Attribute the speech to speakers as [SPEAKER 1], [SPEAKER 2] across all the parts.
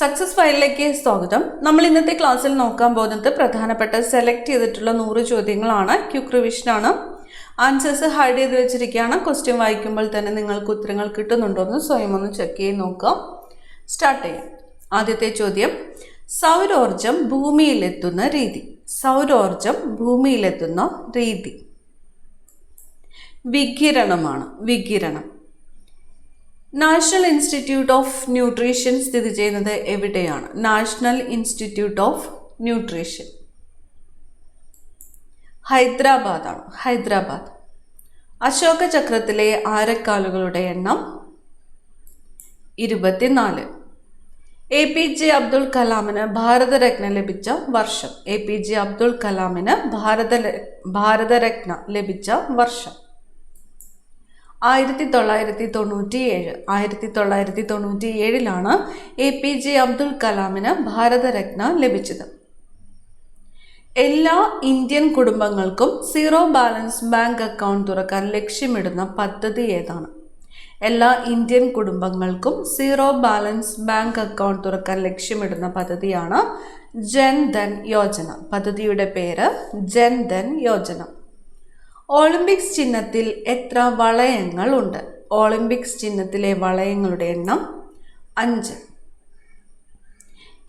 [SPEAKER 1] Success ഫയലിലേക്ക് സ്വാഗതം. നമ്മൾ ഇന്നത്തെ ക്ലാസ്സിൽ നോക്കാൻ പോകുന്നത് പ്രധാനപ്പെട്ട സെലക്ട് ചെയ്തിട്ടുള്ള 100 ചോദ്യങ്ങളാണ്. ക്വിക്ക് റിവിഷനാണ്. ആൻസേഴ്സ് ഹൈഡ് ചെയ്ത് വെച്ചിരിക്കുകയാണ്. ക്വസ്റ്റ്യൻ വായിക്കുമ്പോൾ തന്നെ നിങ്ങൾക്ക് ഉത്തരങ്ങൾ കിട്ടുന്നുണ്ടോ എന്ന് സ്വയം ഒന്ന് ചെക്ക് ചെയ്ത് നോക്കാം. സ്റ്റാർട്ട് ചെയ്യാം. ആദ്യത്തെ ചോദ്യം, സൗരോർജം ഭൂമിയിലെത്തുന്ന രീതി. സൗരോർജം ഭൂമിയിലെത്തുന്ന രീതി വികിരണമാണ്. വികിരണം. നാഷണൽ ഇൻസ്റ്റിറ്റ്യൂട്ട് ഓഫ് ന്യൂട്രീഷൻ സ്ഥിതി ചെയ്യുന്നത് എവിടെയാണ്? നാഷണൽ ഇൻസ്റ്റിറ്റ്യൂട്ട് ഓഫ് ന്യൂട്രീഷൻ ഹൈദരാബാദാണ്. ഹൈദരാബാദ്. അശോക ചക്രത്തിലെ ആരക്കാലുകളുടെ എണ്ണം 24. APJ അബ്ദുൽ കലാമിന് ഭാരതരത്ന ലഭിച്ച വർഷം. APJ അബ്ദുൽ കലാമിന് ഭാരതരത്ന ലഭിച്ച വർഷം 1997. 1997 APJ അബ്ദുൽ കലാമിന് ഭാരതരത്ന ലഭിച്ചത്. എല്ലാ ഇന്ത്യൻ കുടുംബങ്ങൾക്കും സീറോ ബാലൻസ് ബാങ്ക് അക്കൗണ്ട് തുറക്കാൻ ലക്ഷ്യമിടുന്ന പദ്ധതി ഏതാണ്? എല്ലാ ഇന്ത്യൻ കുടുംബങ്ങൾക്കും സീറോ ബാലൻസ് ബാങ്ക് അക്കൗണ്ട് തുറക്കാൻ ലക്ഷ്യമിടുന്ന പദ്ധതിയാണ് ജൻധൻ യോജന. പദ്ധതിയുടെ പേര് ജൻധൻ യോജന. ഒളിമ്പിക്സ് ചിഹ്നത്തിൽ എത്ര വളയങ്ങൾ ഉണ്ട്? ഒളിമ്പിക്സ് ചിഹ്നത്തിലെ വളയങ്ങളുടെ എണ്ണം 5.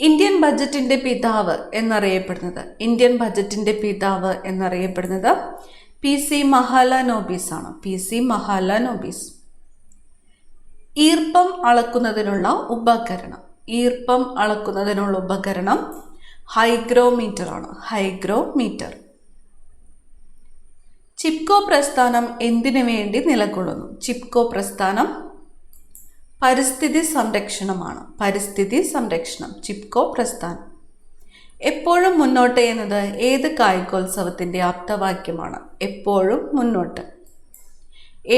[SPEAKER 1] ഇന്ത്യൻ ബജറ്റിന്റെ പിതാവ് എന്നറിയപ്പെടുന്നത്. ഇന്ത്യൻ ബജറ്റിന്റെ പിതാവ് എന്നറിയപ്പെടുന്നത് PC മഹാലനോബിസ് ആണ്. PC മഹാലനോബിസ്. ഈർപ്പം അളക്കുന്നതിനുള്ള ഉപകരണം. ഈർപ്പം അളക്കുന്നതിനുള്ള ഉപകരണം ഹൈഗ്രോമീറ്റർ ആണ്. ഹൈഗ്രോമീറ്റർ. ചിപ്കോ പ്രസ്ഥാനം എന്തിനു വേണ്ടി നിലകൊള്ളുന്നു? ചിപ്കോ പ്രസ്ഥാനം പരിസ്ഥിതി സംരക്ഷണമാണ്. പരിസ്ഥിതി സംരക്ഷണം. ചിപ്കോ പ്രസ്ഥാനം. എപ്പോഴും മുന്നോട്ട് എന്നത് ഏത് കായികോത്സവത്തിൻ്റെ ആപ്തവാക്യമാണ്? എപ്പോഴും മുന്നോട്ട്.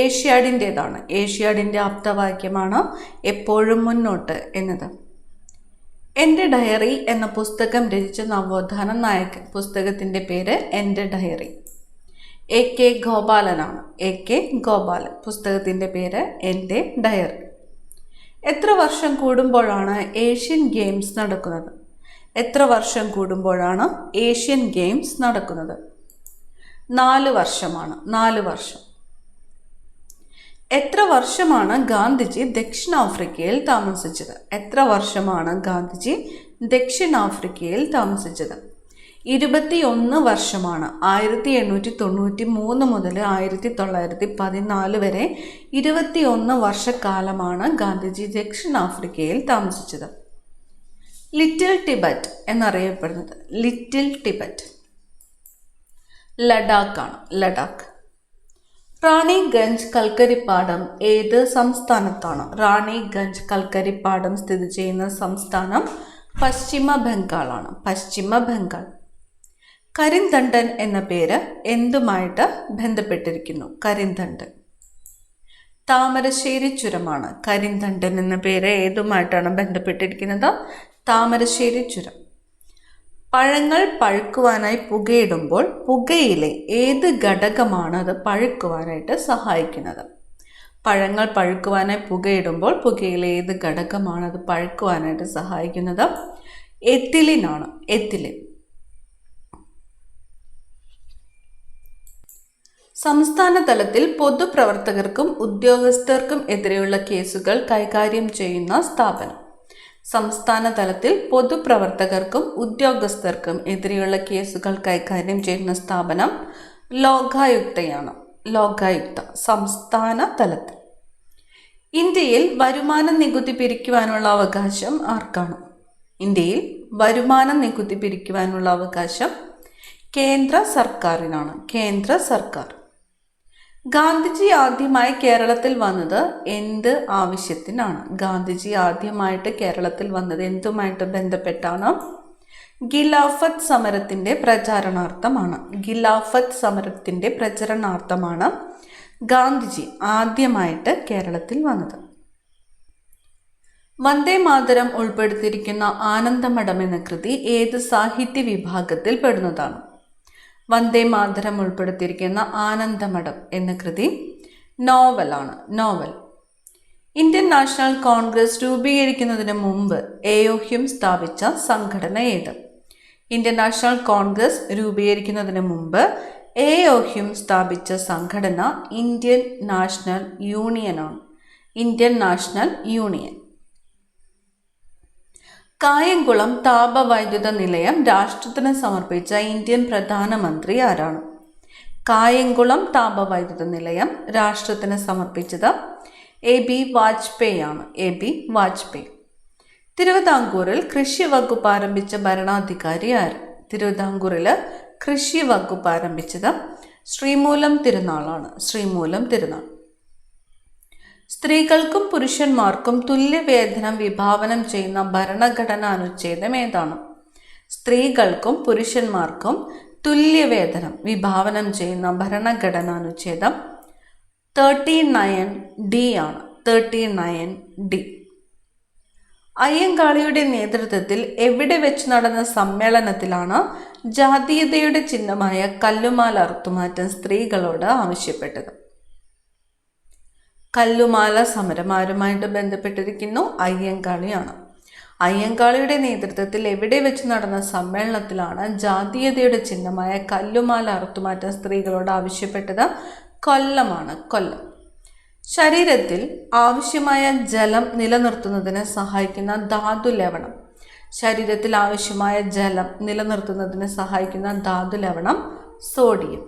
[SPEAKER 1] ഏഷ്യാഡിൻ്റേതാണ്. ഏഷ്യാഡിൻ്റെ ആപ്തവാക്യമാണ് എപ്പോഴും മുന്നോട്ട് എന്നത്. എൻ്റെ ഡയറി എന്ന പുസ്തകം രചിച്ച നവോത്ഥാന നായകൻ. പുസ്തകത്തിൻ്റെ പേര് എൻ്റെ ഡയറി. AK ഗോപാലനാണ്. AK ഗോപാലൻ. പുസ്തകത്തിൻ്റെ പേര് എൻ്റെ ഡയറി. എത്ര വർഷം കൂടുമ്പോഴാണ് ഏഷ്യൻ ഗെയിംസ് നടക്കുന്നത്? എത്ര വർഷം കൂടുമ്പോഴാണ് ഏഷ്യൻ ഗെയിംസ് നടക്കുന്നത്? 4 വർഷമാണ്. 4 വർഷം. എത്ര വർഷമാണ് ഗാന്ധിജി ദക്ഷിണാഫ്രിക്കയിൽ താമസിച്ചത്? എത്ര വർഷമാണ് ഗാന്ധിജി ദക്ഷിണാഫ്രിക്കയിൽ താമസിച്ചത്? 21 വർഷമാണ്. 1893 മുതൽ 1914 വരെ 21 വർഷക്കാലമാണ് ഗാന്ധിജി ദക്ഷിണാഫ്രിക്കയിൽ താമസിച്ചത്. ലിറ്റിൽ ടിബറ്റ് എന്നറിയപ്പെടുന്നത്. ലിറ്റിൽ ടിബറ്റ് ലഡാക്കാണ്. ലഡാക്ക്. റാണിഗഞ്ച് കൽക്കരിപ്പാടം ഏത് സംസ്ഥാനത്താണ്? റാണിഗഞ്ച് കൽക്കരിപ്പാടം സ്ഥിതി ചെയ്യുന്ന സംസ്ഥാനം പശ്ചിമ ബംഗാളാണ്. പശ്ചിമ ബംഗാൾ. കരിന്തണ്ടൻ എന്ന പേര് എന്തുമായിട്ട് ബന്ധപ്പെട്ടിരിക്കുന്നു? കരിന്തണ്ടൻ താമരശ്ശേരി ചുരമാണ്. കരിന്തണ്ടൻ എന്ന പേര് ഏതുമായിട്ടാണ് ബന്ധപ്പെട്ടിരിക്കുന്നത്? താമരശ്ശേരി ചുരം. പഴങ്ങൾ പഴുക്കുവാനായി പുകയിടുമ്പോൾ പുകയിലെ ഏത് ഘടകമാണ് അത് പഴുക്കുവാനായിട്ട് സഹായിക്കുന്നത്? പഴങ്ങൾ പഴുക്കുവാനായി പുകയിടുമ്പോൾ പുകയിലെ ഏത് ഘടകമാണ് അത് പഴുക്കുവാനായിട്ട് സഹായിക്കുന്നത്? എത്തിലിനാണ്. എത്തിലിൻ. സംസ്ഥാന തലത്തിൽ പൊതുപ്രവർത്തകർക്കും ഉദ്യോഗസ്ഥർക്കും എതിരെയുള്ള കേസുകൾ കൈകാര്യം ചെയ്യുന്ന സ്ഥാപനം. സംസ്ഥാന തലത്തിൽ പൊതുപ്രവർത്തകർക്കും ഉദ്യോഗസ്ഥർക്കും എതിരെയുള്ള കേസുകൾ കൈകാര്യം ചെയ്യുന്ന സ്ഥാപനം ലോകായുക്തയാണ്. ലോകായുക്ത. സംസ്ഥാന തലത്തിൽ. ഇന്ത്യയിൽ വരുമാന നികുതി പിരിക്കുവാനുള്ള അവകാശം ആർക്കാണ്? ഇന്ത്യയിൽ വരുമാന നികുതി പിരിക്കുവാനുള്ള അവകാശം കേന്ദ്ര സർക്കാരിനാണ്. കേന്ദ്ര സർക്കാർ. ഗാന്ധിജി ആദ്യമായി കേരളത്തിൽ വന്നത് എന്ത് ആവശ്യത്തിനാണ്? ഗാന്ധിജി ആദ്യമായിട്ട് കേരളത്തിൽ വന്നത് എന്തുമായിട്ട് ബന്ധപ്പെട്ടാണ്? ഖിലാഫത്ത് സമരത്തിൻ്റെ പ്രചാരണാർത്ഥമാണ്. ഖിലാഫത്ത് സമരത്തിൻ്റെ പ്രചരണാർത്ഥമാണ് ഗാന്ധിജി ആദ്യമായിട്ട് കേരളത്തിൽ വന്നത്. വന്ദേ മാതരം ഉൾപ്പെടുത്തിയിരിക്കുന്ന ആനന്ദമഠം എന്ന കൃതി ഏത് സാഹിത്യ വിഭാഗത്തിൽ പെടുന്നതാണ്? വന്ദേ മാതരം ഉൾപ്പെടുത്തിയിരിക്കുന്ന ആനന്ദമഠം എന്ന കൃതി നോവലാണ്. നോവൽ. ഇന്ത്യൻ നാഷണൽ കോൺഗ്രസ് രൂപീകരിക്കുന്നതിന് മുമ്പ് എഒഹ്യും സ്ഥാപിച്ച സംഘടന ഏത്? ഇന്ത്യൻ നാഷണൽ കോൺഗ്രസ് രൂപീകരിക്കുന്നതിന് മുമ്പ് എഒഹ്യും സ്ഥാപിച്ച സംഘടന ഇന്ത്യൻ നാഷണൽ യൂണിയനാണ്. Indian national union. കായംകുളം താപവൈദ്യുത നിലയം രാഷ്ട്രത്തിന് സമർപ്പിച്ച ഇന്ത്യൻ പ്രധാനമന്ത്രി ആരാണ്? കായംകുളം താപവൈദ്യുത നിലയം രാഷ്ട്രത്തിന് സമർപ്പിച്ചത് എ.ബി. വാജ്പേയി ആണ്. എ.ബി. വാജ്പേയി. തിരുവിതാംകൂറിൽ കൃഷി വകുപ്പ് ആരംഭിച്ച ഭരണാധികാരി ആര്? തിരുവിതാംകൂറിൽ കൃഷി വകുപ്പ് ആരംഭിച്ചത് ശ്രീമൂലം തിരുനാളാണ്. ശ്രീമൂലം തിരുനാൾ. സ്ത്രീകൾക്കും പുരുഷന്മാർക്കും തുല്യവേതനം വിഭാവനം ചെയ്യുന്ന ഭരണഘടനാ അനുച്ഛേദം ഏതാണ്? സ്ത്രീകൾക്കും പുരുഷന്മാർക്കും തുല്യവേതനം വിഭാവനം ചെയ്യുന്ന ഭരണഘടനാ അനുച്ഛേദം 39D ആണ്. 39D. അയ്യങ്കാളിയുടെ നേതൃത്വത്തിൽ എവിടെ വെച്ച് നടന്ന സമ്മേളനത്തിലാണ് ജാതീയതയുടെ ചിഹ്നമായ കല്ലുമാല അറുത്തുമാറ്റാൻ സ്ത്രീകളോട് ആവശ്യപ്പെട്ടത്? കല്ലുമാല സമരം ആരുമായിട്ട് ബന്ധപ്പെട്ടിരിക്കുന്നു? അയ്യങ്കാളിയാണ്. അയ്യങ്കാളിയുടെ നേതൃത്വത്തിൽ എവിടെ വെച്ച് നടന്ന സമ്മേളനത്തിലാണ് ജാതീയതയുടെ ചിഹ്നമായ കല്ലുമാല അറുത്തുമാറ്റാൻ സ്ത്രീകളോട് ആവശ്യപ്പെട്ടത്? കൊല്ലമാണ്. കൊല്ലം. ശരീരത്തിൽ ആവശ്യമായ ജലം നിലനിർത്തുന്നതിന് സഹായിക്കുന്ന ധാതു ലവണം. ശരീരത്തിൽ ആവശ്യമായ ജലം നിലനിർത്തുന്നതിന് സഹായിക്കുന്ന ധാതു ലവണം സോഡിയം.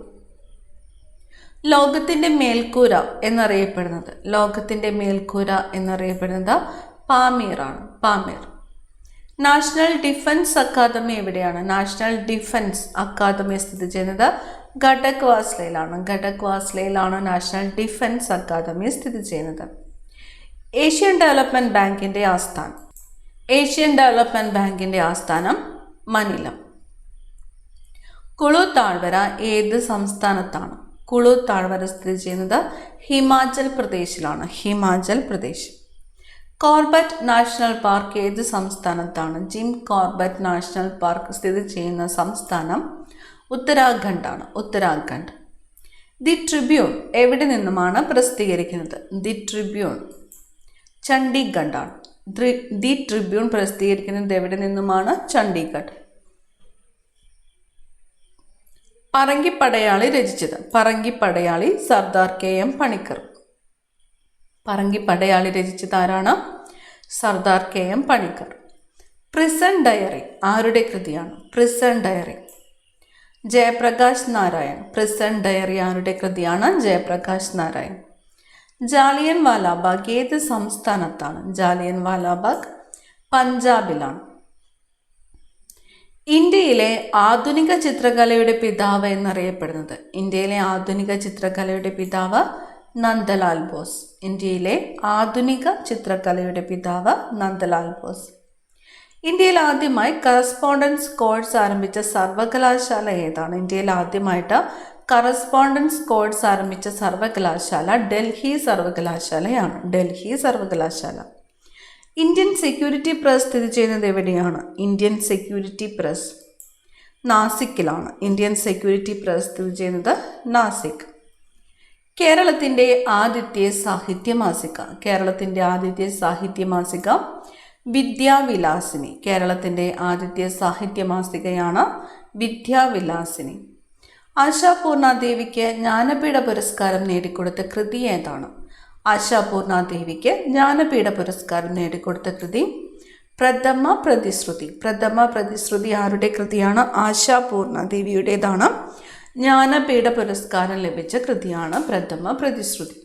[SPEAKER 1] ലോകത്തിൻ്റെ മേൽക്കൂര എന്നറിയപ്പെടുന്നത് പാമീറാണ്. പാമീർ. നാഷണൽ ഡിഫൻസ് അക്കാദമി എവിടെയാണ്? നാഷണൽ ഡിഫൻസ് അക്കാദമി സ്ഥിതി ചെയ്യുന്നത് ഖടക്വാസ്ലയിലാണ്. ഖടക്വാസ്ലയിലാണ് നാഷണൽ ഡിഫൻസ് അക്കാദമി സ്ഥിതി ചെയ്യുന്നത്. ഏഷ്യൻ ഡെവലപ്മെൻറ്റ് ബാങ്കിൻ്റെ ആസ്ഥാനം. ഏഷ്യൻ ഡെവലപ്മെൻറ്റ് ബാങ്കിൻ്റെ ആസ്ഥാനം മനില. കുളു താഴ്വര ഏത് സംസ്ഥാനത്താണ്? കുളു താഴ്വര സ്ഥിതി ചെയ്യുന്നത് ഹിമാചൽ പ്രദേശിലാണ്. Himachal Pradesh. Corbett national park ഏത് സംസ്ഥാനത്താണ്? ജിം കോർബറ്റ് നാഷണൽ പാർക്ക് സ്ഥിതി ചെയ്യുന്ന സംസ്ഥാനം ഉത്തരാഖണ്ഡാണ്. ഉത്തരാഖണ്ഡ്. ദി ട്രിബ്യൂൺ എവിടെ നിന്നുമാണ് പ്രസിദ്ധീകരിക്കുന്നത്? ദി ട്രിബ്യൂൺ ചണ്ഡീഗഡാണ്. ദി ട്രിബ്യൂൺ പ്രസിദ്ധീകരിക്കുന്നത് എവിടെ നിന്നുമാണ്? ചണ്ഡീഗഡ്. പറങ്കിപ്പടയാളി രചിച്ചത്? പറങ്കിപ്പടയാളി സർദാർ കെ.എം. പണിക്കർ. പറങ്കിപ്പടയാളി രചിച്ചത് ആരാണ്? സർദാർ കെ.എം. പണിക്കർ. പ്രിസൺ ഡയറി ആരുടെ കൃതിയാണ്? Prison diary Jayaprakash Narayan. Prison diary ആരുടെ കൃതിയാണ്? ജയപ്രകാശ് നാരായൺ. ജാലിയൻ വാലാബാഗ് ഏത് സംസ്ഥാനത്താണ്? ജാലിയൻ വാലാബാഗ് പഞ്ചാബിലാണ്. ഇന്ത്യയിലെ ആധുനിക ചിത്രകലയുടെ പിതാവ് എന്നറിയപ്പെടുന്നത്? ഇന്ത്യയിലെ ആധുനിക ചിത്രകലയുടെ പിതാവ് നന്ദലാൽ ബോസ്. ഇന്ത്യയിലെ ആധുനിക ചിത്രകലയുടെ പിതാവ് നന്ദലാൽ ബോസ്. ഇന്ത്യയിൽ ആദ്യമായി കറസ്പോണ്ടൻസ് കോഴ്സ് ആരംഭിച്ച സർവകലാശാല ഏതാണ്? ഇന്ത്യയിൽ ആദ്യമായിട്ട് കറസ്പോണ്ടൻസ് കോഴ്സ് ആരംഭിച്ച സർവകലാശാല ഡൽഹി സർവകലാശാലയാണ്. ഡൽഹി സർവകലാശാല. ഇന്ത്യൻ സെക്യൂരിറ്റി പ്രസ് സ്ഥിതി ചെയ്യുന്നത് എവിടെയാണ്? ഇന്ത്യൻ സെക്യൂരിറ്റി പ്രസ് നാസിക്കിലാണ്. ഇന്ത്യൻ സെക്യൂരിറ്റി പ്രസ് സ്ഥിതി ചെയ്യുന്നത് നാസിക്. കേരളത്തിൻ്റെ ആദ്യത്തെ സാഹിത്യ മാസിക. കേരളത്തിൻ്റെ ആദ്യത്തെ സാഹിത്യ മാസിക വിദ്യാവിലാസിനി. കേരളത്തിൻ്റെ ആദ്യത്തെ സാഹിത്യ മാസികയാണ് വിദ്യാവിലാസിനി. ആശാപൂർണാദേവിക്ക് ജ്ഞാനപീഠ പുരസ്കാരം നേടിക്കൊടുത്ത കൃതി ഏതാണ്? ആശാപൂർണാദേവിക്ക് ജ്ഞാനപീഠ പുരസ്കാരം നേടിക്കൊടുത്ത കൃതി പ്രഥമ പ്രതിശ്രുതി. പ്രഥമ പ്രതിശ്രുതി ആരുടെ കൃതിയാണ്? ആശാപൂർണാദേവിയുടേതാണ്. ജ്ഞാനപീഠ പുരസ്കാരം ലഭിച്ച കൃതിയാണ് പ്രഥമ പ്രതിശ്രുതി.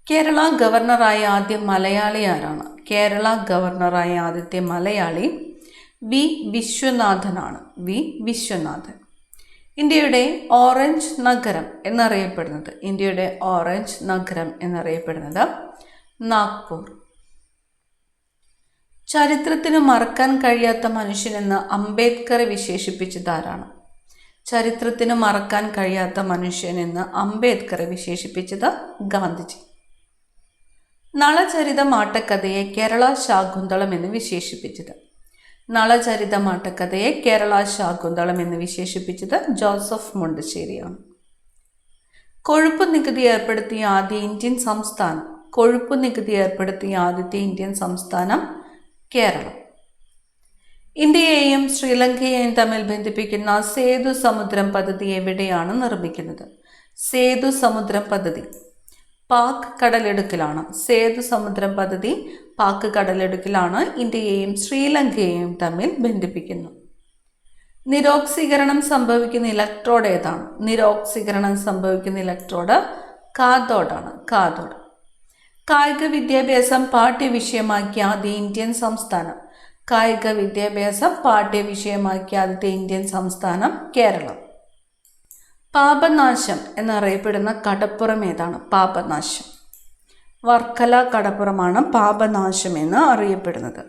[SPEAKER 1] കേരള ഗവർണറായ ആദ്യ മലയാളി ആരാണ്? കേരള ഗവർണറായ ആദ്യത്തെ മലയാളി വി വിശ്വനാഥനാണ്. വി വിശ്വനാഥൻ. ഇന്ത്യയുടെ ഓറഞ്ച് നഗരം എന്നറിയപ്പെടുന്നത്? ഇന്ത്യയുടെ ഓറഞ്ച് നഗരം എന്നറിയപ്പെടുന്നത് നാഗ്പൂർ. ചരിത്രത്തിന് മറക്കാൻ കഴിയാത്ത മനുഷ്യനെന്ന് അംബേദ്കറെ വിശേഷിപ്പിച്ചത് ആരാണ്? ചരിത്രത്തിന് മറക്കാൻ കഴിയാത്ത മനുഷ്യനെന്ന് അംബേദ്കറെ വിശേഷിപ്പിച്ചത് ഗാന്ധിജി. നളചരിതമാട്ടക്കഥയെ കേരള ശാകുന്തളം എന്ന് വിശേഷിപ്പിച്ചത്? നളചരിതമാട്ടക്കഥയെ കേരള ശാകുന്തളം എന്ന് വിശേഷിപ്പിച്ചത് ജോസഫ് മുണ്ടശ്ശേരിയാണ്. കൊഴുപ്പ് നികുതി ഏർപ്പെടുത്തിയ ആദ്യ ഇന്ത്യൻ സംസ്ഥാനം? കൊഴുപ്പ് നികുതി ഏർപ്പെടുത്തിയ ആദ്യത്തെ ഇന്ത്യൻ സംസ്ഥാനം കേരളം. ഇന്ത്യയെയും ശ്രീലങ്കയെയും തമ്മിൽ ബന്ധിപ്പിക്കുന്ന സേതു സമുദ്രം പദ്ധതി എവിടെയാണ് നിർമ്മിക്കുന്നത്? സേതു സമുദ്രം പദ്ധതി പാക് കടലിടുക്കിലാണ്. സേതു സമുദ്രം പദ്ധതി പാക് കടലിടുക്കിലാണ്. ഇന്ത്യയെയും ശ്രീലങ്കയെയും തമ്മിൽ ബന്ധിപ്പിക്കുന്നു. നിരോക്സീകരണം സംഭവിക്കുന്ന ഇലക്ട്രോഡ് ഏതാണ്? നിരോക്സീകരണം സംഭവിക്കുന്ന ഇലക്ട്രോഡ് കാഥോഡാണ്. കാഥോഡ്. കായിക വിദ്യാഭ്യാസം പാഠ്യവിഷയമാക്കിയ ആദ്യ ഇന്ത്യൻ സംസ്ഥാനം? കായിക വിദ്യാഭ്യാസം പാഠ്യവിഷയമാക്കിയ ആദ്യത്തെ ഇന്ത്യൻ സംസ്ഥാനം കേരളം. പാപനാശം എന്നറിയപ്പെടുന്ന കടപ്പുറം ഏതാണ്? പാപനാശം. വർക്കല കടപ്പുറമാണ് പാപനാശം എന്ന് അറിയപ്പെടുന്നത്.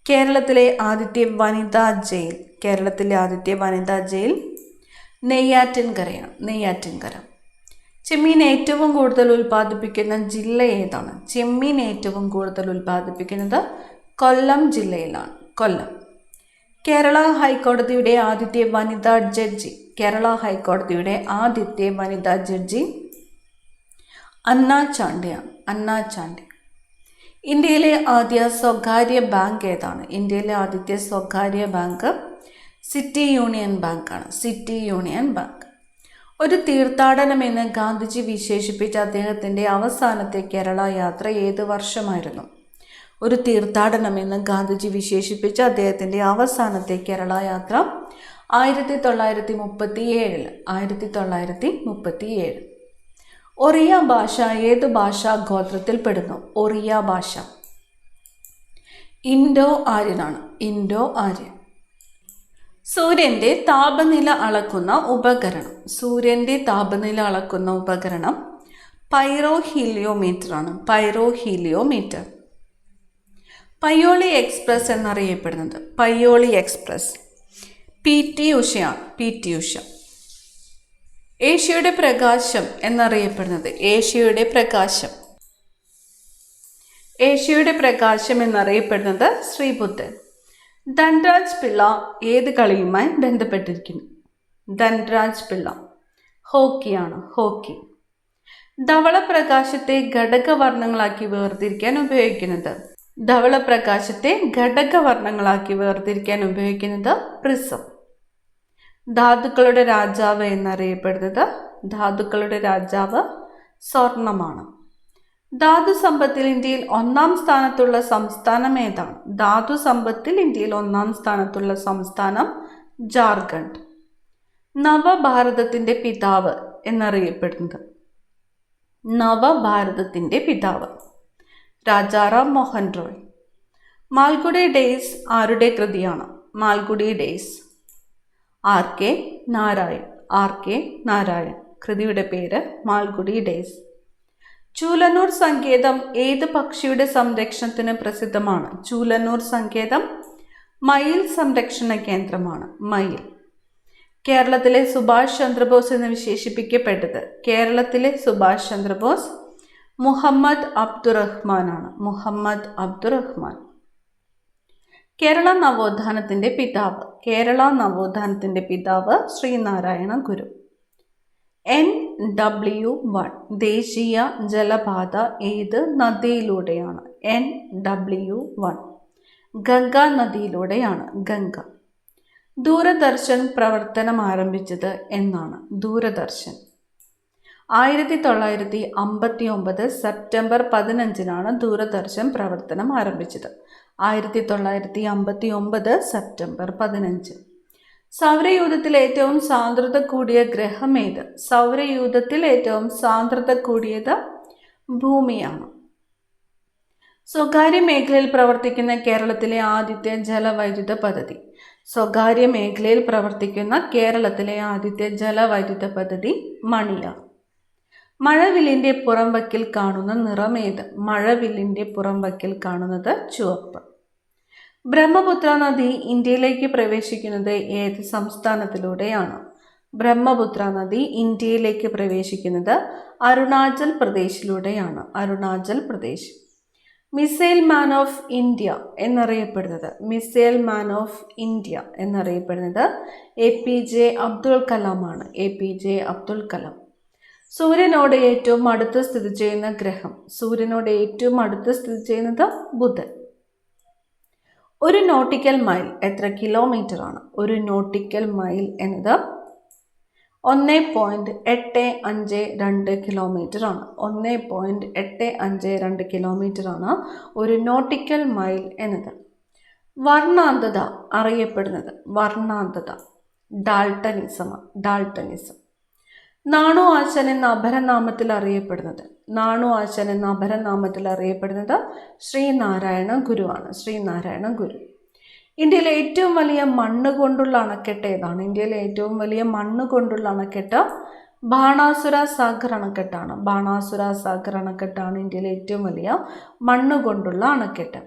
[SPEAKER 1] കേരളത്തിലെ ആദ്യത്തെ വനിതാ ജയിൽ? കേരളത്തിലെ ആദ്യത്തെ വനിതാ ജയിൽ നെയ്യാറ്റിൻകരയാണ്. നെയ്യാറ്റിൻകര. ചെമ്മീൻ ഏറ്റവും കൂടുതൽ ഉൽപ്പാദിപ്പിക്കുന്ന ജില്ല ഏതാണ്? ചെമ്മീൻ ഏറ്റവും കൂടുതൽ ഉൽപ്പാദിപ്പിക്കുന്നത് കൊല്ലം ജില്ലയിലാണ്. കൊല്ലം. കേരള ഹൈക്കോടതിയുടെ ആദ്യത്തെ വനിതാ ജഡ്ജി? കേരള ഹൈക്കോടതിയുടെ ആദ്യത്തെ വനിതാ ജഡ്ജി അന്ന ചാണ്ടിയാണ്. അന്ന ചാണ്ടി. ഇന്ത്യയിലെ ആദ്യ സ്വകാര്യ ബാങ്ക് ഏതാണ്? ഇന്ത്യയിലെ ആദ്യത്തെ സ്വകാര്യ ബാങ്ക് സിറ്റി യൂണിയൻ ബാങ്കാണ്. City union bank. ഒരു തീർത്ഥാടനമെന്ന് ഗാന്ധിജി വിശേഷിപ്പിച്ച അദ്ദേഹത്തിൻ്റെ അവസാനത്തെ കേരള യാത്ര ഏത് വർഷമായിരുന്നു? ഒരു തീർത്ഥാടനമെന്ന് ഗാന്ധിജി വിശേഷിപ്പിച്ച അദ്ദേഹത്തിൻ്റെ അവസാനത്തെ കേരള യാത്ര 1937. 1937. ഒറിയ ഭാഷ ഏത് ഭാഷാ ഗോത്രത്തിൽപ്പെടുന്നു? ഒറിയ ഭാഷ ഇൻഡോ ആര്യനാണ്. ഇൻഡോ ആര്യൻ. സൂര്യൻ്റെ താപനില അളക്കുന്ന ഉപകരണം? സൂര്യൻ്റെ താപനില അളക്കുന്ന ഉപകരണം പൈറോഹീലിയോമീറ്റർ ആണ്. പൈറോഹീലിയോമീറ്റർ. പയ്യോളി എക്സ്പ്രസ് എന്നറിയപ്പെടുന്നത്? പയ്യോളി എക്സ്പ്രസ് PT ഉഷയാണ്. PT ഉഷ. ഏഷ്യയുടെ പ്രകാശം എന്നറിയപ്പെടുന്നത്? ഏഷ്യയുടെ പ്രകാശം. ഏഷ്യയുടെ പ്രകാശം എന്നറിയപ്പെടുന്നത് ശ്രീബുദ്ധൻ. ധൻരാജ് പിള്ള ഏത് കളിയുമായി ബന്ധപ്പെട്ടിരിക്കുന്നു? ധൻരാജ് പിള്ള ഹോക്കിയാണ്. ഹോക്കി. ധവളപ്രകാശത്തെ ഘടകവർണ്ണങ്ങളാക്കി വേർതിരിക്കാൻ ഉപയോഗിക്കുന്നത്? ധവളപ്രകാശത്തെ ഘടകവർണ്ണങ്ങളാക്കി വേർതിരിക്കാൻ ഉപയോഗിക്കുന്നത് പ്രിസം. ധാതുക്കളുടെ രാജാവ് എന്നറിയപ്പെടുന്നത്? ധാതുക്കളുടെ രാജാവ് സ്വർണമാണ്. ധാതു സമ്പത്തിൽ ഇന്ത്യയിൽ ഒന്നാം സ്ഥാനത്തുള്ള സംസ്ഥാനം ഏതാണ്? ധാതു സമ്പത്തിൽ ഇന്ത്യയിൽ ഒന്നാം സ്ഥാനത്തുള്ള സംസ്ഥാനം ജാർഖണ്ഡ്. നവഭാരതത്തിൻ്റെ പിതാവ് എന്നറിയപ്പെടുന്നത്? നവഭാരതത്തിൻ്റെ പിതാവ് രാജാറാം മോഹൻ റോയ്. മാൽഗുഡി ഡേയ്സ് ആരുടെ കൃതിയാണ്? Malgudi days RK Narayan. RK Narayan. കൃതിയുടെ പേര് മാൽഗുഡി ഡേയ്സ്. ചൂലന്നൂർ സങ്കേതം ഏത് പക്ഷിയുടെ സംരക്ഷണത്തിന് പ്രസിദ്ധമാണ്? ചൂലന്നൂർ സങ്കേതം മയിൽ സംരക്ഷണ കേന്ദ്രമാണ്. മയിൽ. കേരളത്തിലെ സുഭാഷ് ചന്ദ്രബോസ് എന്ന് വിശേഷിപ്പിക്കപ്പെട്ടത്? കേരളത്തിലെ സുഭാഷ് ചന്ദ്രബോസ് മുഹമ്മദ് അബ്ദുറഹ്മാനാണ്. മുഹമ്മദ് അബ്ദുറഹ്മാൻ. കേരള നവോത്ഥാനത്തിൻ്റെ പിതാവ്? കേരള നവോത്ഥാനത്തിൻ്റെ പിതാവ് ശ്രീനാരായണ ഗുരു. NW1 ദേശീയ ജലപാത ഏത് നദിയിലൂടെയാണ്? NW1 ഗംഗാ നദിയിലൂടെയാണ്. ഗംഗ. ദൂരദർശൻ പ്രവർത്തനം ആരംഭിച്ചത് എന്നാണ്? ദൂരദർശൻ 1959 സെപ്റ്റംബർ 15-നാണ് ദൂരദർശൻ പ്രവർത്തനം ആരംഭിച്ചത്. 1959 സെപ്റ്റംബർ 15. സൗരയൂഥത്തിൽ ഏറ്റവും സാന്ദ്രത കൂടിയ ഗ്രഹം ഏത്? സൗരയൂഥത്തിൽ ഏറ്റവും സാന്ദ്രത കൂടിയത് ഭൂമിയാണ്. സ്വകാര്യ മേഖലയിൽ പ്രവർത്തിക്കുന്ന കേരളത്തിലെ ആദ്യത്തെ ജലവൈദ്യുത പദ്ധതി? സ്വകാര്യ മേഖലയിൽ പ്രവർത്തിക്കുന്ന കേരളത്തിലെ ആദ്യത്തെ ജലവൈദ്യുത പദ്ധതി മണിയാർ. മഴവില്ലിൻ്റെ പുറംവക്കിൽ കാണുന്ന നിറമേത്? മഴവില്ലിൻ്റെ പുറംവക്കിൽ കാണുന്നത് ചുവപ്പ്. ബ്രഹ്മപുത്ര നദി ഇന്ത്യയിലേക്ക് പ്രവേശിക്കുന്നത് ഏത് സംസ്ഥാനത്തിലൂടെയാണ്? ബ്രഹ്മപുത്ര നദി ഇന്ത്യയിലേക്ക് പ്രവേശിക്കുന്നത് അരുണാചൽ പ്രദേശിലൂടെയാണ്. Arunachal Pradesh. Missile man of India എന്നറിയപ്പെടുന്നത്? മിസൈൽ മാൻ ഓഫ് ഇന്ത്യ എന്നറിയപ്പെടുന്നത് APJ അബ്ദുൽ കലാമാണ്. APJ അബ്ദുൽ കലാം. സൂര്യനോട് ഏറ്റവും അടുത്ത് സ്ഥിതി ചെയ്യുന്ന ഗ്രഹം. സൂര്യനോട് ഏറ്റവും അടുത്ത് സ്ഥിതി ചെയ്യുന്നത് ബുധൻ. ഒരു നോട്ടിക്കൽ മൈൽ എത്ര കിലോമീറ്റർ ആണ്? ഒരു നോട്ടിക്കൽ മൈൽ എന്നത് 1.852 കിലോമീറ്റർ ആണ്. 1.852 കിലോമീറ്റർ ആണ് ഒരു നോട്ടിക്കൽ മൈൽ എന്നത്. വർണ്ണാന്തത അറിയപ്പെടുന്നത്. വർണ്ണാന്തത ഡാൾട്ടനിസം. നാണു ആശാൻ എന്ന അപരനാമത്തിൽ അറിയപ്പെടുന്നത്. നാണു ആശാൻ എന്ന അപരനാമത്തിൽ അറിയപ്പെടുന്നത് ശ്രീനാരായണ ഗുരുവാണ്. ശ്രീനാരായണ ഗുരു. ഇന്ത്യയിലെ ഏറ്റവും വലിയ മണ്ണ് കൊണ്ടുള്ള അണക്കെട്ട് ഏതാണ്? ഇന്ത്യയിലെ ഏറ്റവും വലിയ മണ്ണ് കൊണ്ടുള്ള അണക്കെട്ട് ബാണാസുര സാഗർ അണക്കെട്ടാണ്. ബാണാസുര സാഗർ അണക്കെട്ടാണ് ഇന്ത്യയിലെ ഏറ്റവും വലിയ മണ്ണ് കൊണ്ടുള്ള അണക്കെട്ട്.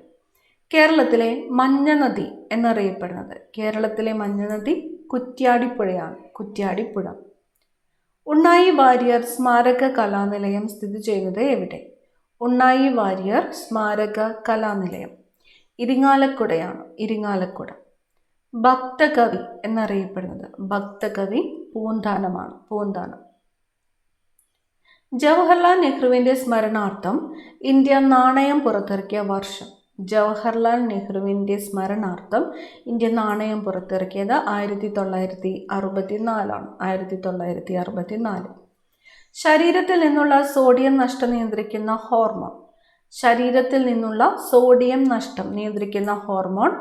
[SPEAKER 1] കേരളത്തിലെ മഞ്ഞ നദി എന്നറിയപ്പെടുന്നത്. കേരളത്തിലെ മഞ്ഞ നദി കുറ്റ്യാടിപ്പുഴയാണ്. കുറ്റ്യാടിപ്പുഴ. ഉണ്ണായി വാര്യർ സ്മാരക കലാനിലയം സ്ഥിതി ചെയ്യുന്നത് എവിടെ? ഉണ്ണായി വാര്യർ സ്മാരക കലാനിലയം ഇരിങ്ങാലക്കുടയാണ്. ഇരിങ്ങാലക്കുട. ഭക്തകവി എന്നറിയപ്പെടുന്നത്. ഭക്തകവി പൂന്താനമാണ്. പൂന്താനം. ജവഹർലാൽ നെഹ്റുവിൻ്റെ സ്മരണാർത്ഥം ഇന്ത്യ നാണയം പുറത്തിറക്കിയ വർഷം. ജവഹർലാൽ നെഹ്റുവിൻ്റെ സ്മരണാർത്ഥം ഇന്ത്യ നാണയം പുറത്തിറക്കിയത് 1964 1964. ശരീരത്തിൽ നിന്നുള്ള സോഡിയം നഷ്ടം നിയന്ത്രിക്കുന്ന ഹോർമോൺ. ശരീരത്തിൽ നിന്നുള്ള സോഡിയം നഷ്ടം നിയന്ത്രിക്കുന്ന ഹോർമോൺ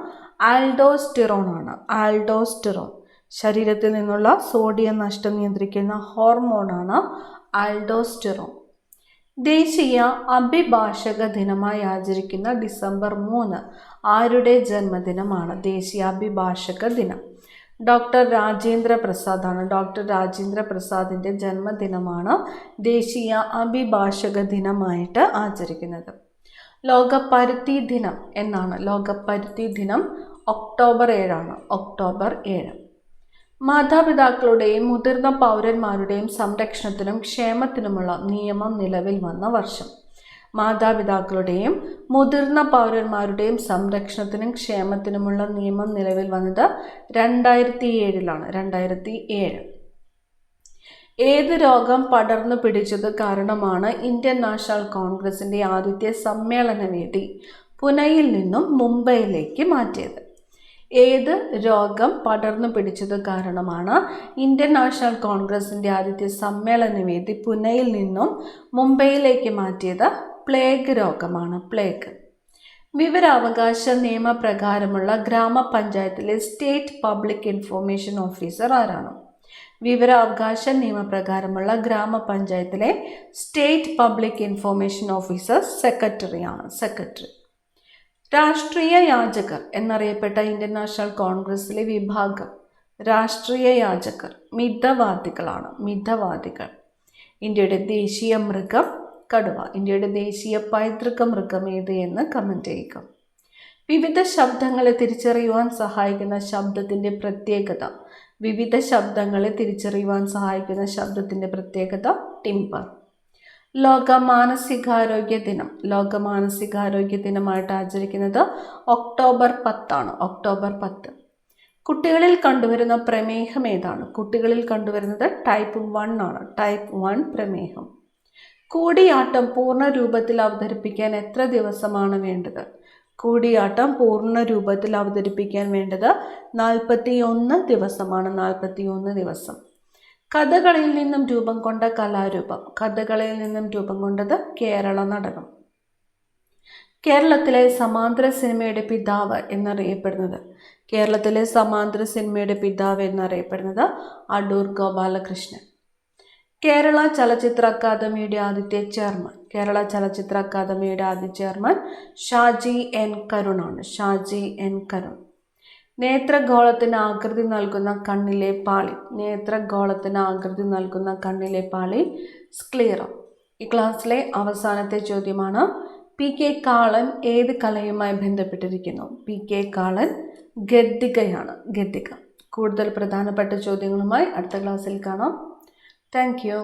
[SPEAKER 1] ആൽഡോസ്റ്റിറോൺ ആണ്. ആൽഡോസ്റ്റിറോൺ. ശരീരത്തിൽ നിന്നുള്ള സോഡിയം നഷ്ടം നിയന്ത്രിക്കുന്ന ഹോർമോണാണ് ആൽഡോസ്റ്റിറോൺ. ദേശീയ അഭിഭാഷക ദിനമായി ആചരിക്കുന്ന ഡിസംബർ 3 ആരുടെ ജന്മദിനമാണ്? ദേശീയ അഭിഭാഷക ദിനം ഡോക്ടർ രാജേന്ദ്ര പ്രസാദാണ്. ഡോക്ടർ രാജേന്ദ്ര പ്രസാദിൻ്റെ ജന്മദിനമാണ് ദേശീയ അഭിഭാഷക ദിനമായിട്ട് ആചരിക്കുന്നത്. ലോക പരുത്തി ദിനം എന്നാണ്? ലോക പരുത്തി ദിനം ഒക്ടോബർ 7 ഒക്ടോബർ 7. മാതാപിതാക്കളുടെയും മുതിർന്ന പൗരന്മാരുടെയും സംരക്ഷണത്തിനും ക്ഷേമത്തിനുമുള്ള നിയമം നിലവിൽ വന്ന വർഷം. മാതാപിതാക്കളുടെയും മുതിർന്ന പൗരന്മാരുടെയും സംരക്ഷണത്തിനും ക്ഷേമത്തിനുമുള്ള നിയമം നിലവിൽ വന്നത് 2007 2007. ഏത് രോഗം പടർന്നു പിടിച്ചത് കാരണമാണ് ഇന്ത്യൻ നാഷണൽ കോൺഗ്രസിൻ്റെ ആദ്യത്തെ സമ്മേളന വേദി പുനെയിൽ നിന്നും മുംബൈയിലേക്ക് മാറ്റിയത്? ഏത് രോഗം പടർന്നു പിടിച്ചത് കാരണമാണ് ഇന്ത്യൻ നാഷണൽ കോൺഗ്രസിൻ്റെ ആദ്യത്തെ സമ്മേളന വേദി പുനെയിൽ നിന്നും മുംബൈയിലേക്ക് മാറ്റിയത്? പ്ലേഗ് രോഗമാണ്. പ്ലേഗ്. വിവരാവകാശ നിയമപ്രകാരമുള്ള ഗ്രാമപഞ്ചായത്തിലെ സ്റ്റേറ്റ് പബ്ലിക് ഇൻഫർമേഷൻ ഓഫീസർ ആരാണ്? വിവരാവകാശ നിയമപ്രകാരമുള്ള ഗ്രാമപഞ്ചായത്തിലെ സ്റ്റേറ്റ് പബ്ലിക് ഇൻഫർമേഷൻ ഓഫീസർ സെക്രട്ടറിയാണ്. സെക്രട്ടറി. രാഷ്ട്രീയ യാചകർ എന്നറിയപ്പെട്ട ഇന്ത്യൻ നാഷണൽ കോൺഗ്രസിലെ വിഭാഗം. രാഷ്ട്രീയ യാചകർ മിതവാദികളാണ്. മിതവാദികൾ. ഇന്ത്യയുടെ ദേശീയ മൃഗം കടുവ. ഇന്ത്യയുടെ ദേശീയ പൈതൃക മൃഗം ഏത് എന്ന് കമൻറ്റ് ചെയ്യുക. വിവിധ ശബ്ദങ്ങളെ തിരിച്ചറിയുവാൻ സഹായിക്കുന്ന ശബ്ദത്തിൻ്റെ പ്രത്യേകത. വിവിധ ശബ്ദങ്ങളെ തിരിച്ചറിയുവാൻ സഹായിക്കുന്ന ശബ്ദത്തിൻ്റെ പ്രത്യേകത ടിംബർ. ലോക മാനസികാരോഗ്യ ദിനം. ലോക മാനസികാരോഗ്യ ദിനമായിട്ട് ആചരിക്കുന്നത് ഒക്ടോബർ 10 ഒക്ടോബർ 10. കുട്ടികളിൽ കണ്ടുവരുന്ന പ്രമേഹം ഏതാണ്? കുട്ടികളിൽ കണ്ടുവരുന്നത് ടൈപ്പ് 1 ആണ്. ടൈപ്പ് 1 പ്രമേഹം. കൂടിയാട്ടം പൂർണ്ണ രൂപത്തിൽ അവതരിപ്പിക്കാൻ എത്ര ദിവസമാണ് വേണ്ടത്? കൂടിയാട്ടം പൂർണ്ണ രൂപത്തിൽ അവതരിപ്പിക്കാൻ വേണ്ടത് 41 ദിവസമാണ്. 41 ദിവസം. കഥകളിയിൽ നിന്നും രൂപം കൊണ്ട കലാരൂപം. കഥകളിയിൽ നിന്നും രൂപം കൊണ്ടത് കേരള നടനം. കേരളത്തിലെ സമാന്തര സിനിമയുടെ പിതാവ് എന്നറിയപ്പെടുന്നത്. കേരളത്തിലെ സമാന്തര സിനിമയുടെ പിതാവ് എന്നറിയപ്പെടുന്നത് അടൂർ ഗോപാലകൃഷ്ണൻ. കേരള ചലച്ചിത്ര അക്കാദമിയുടെ ആദ്യത്തെ ചെയർമാൻ. കേരള ചലച്ചിത്ര അക്കാദമിയുടെ ആദ്യ ചെയർമാൻ ഷാജി എൻ കരുണാണ്. ഷാജി എൻ കരുൺ. നേത്രഗോളത്തിന് ആകൃതി നൽകുന്ന കണ്ണിലെ പാളി. നേത്രഗോളത്തിന് ആകൃതി നൽകുന്ന കണ്ണിലെ പാളി സ്ക്ലീറം. ഈ ക്ലാസ്സിലെ അവസാനത്തെ ചോദ്യമാണ്. പി കെ കാളൻ ഏത് കലയുമായി ബന്ധപ്പെട്ടിരിക്കുന്നു? പി കെ കാളൻ ഗദ്ദികയാണ്. ഗദ്ദിക. കൂടുതൽ പ്രധാനപ്പെട്ട ചോദ്യങ്ങളുമായി അടുത്ത ക്ലാസ്സിൽ കാണാം. Thank you.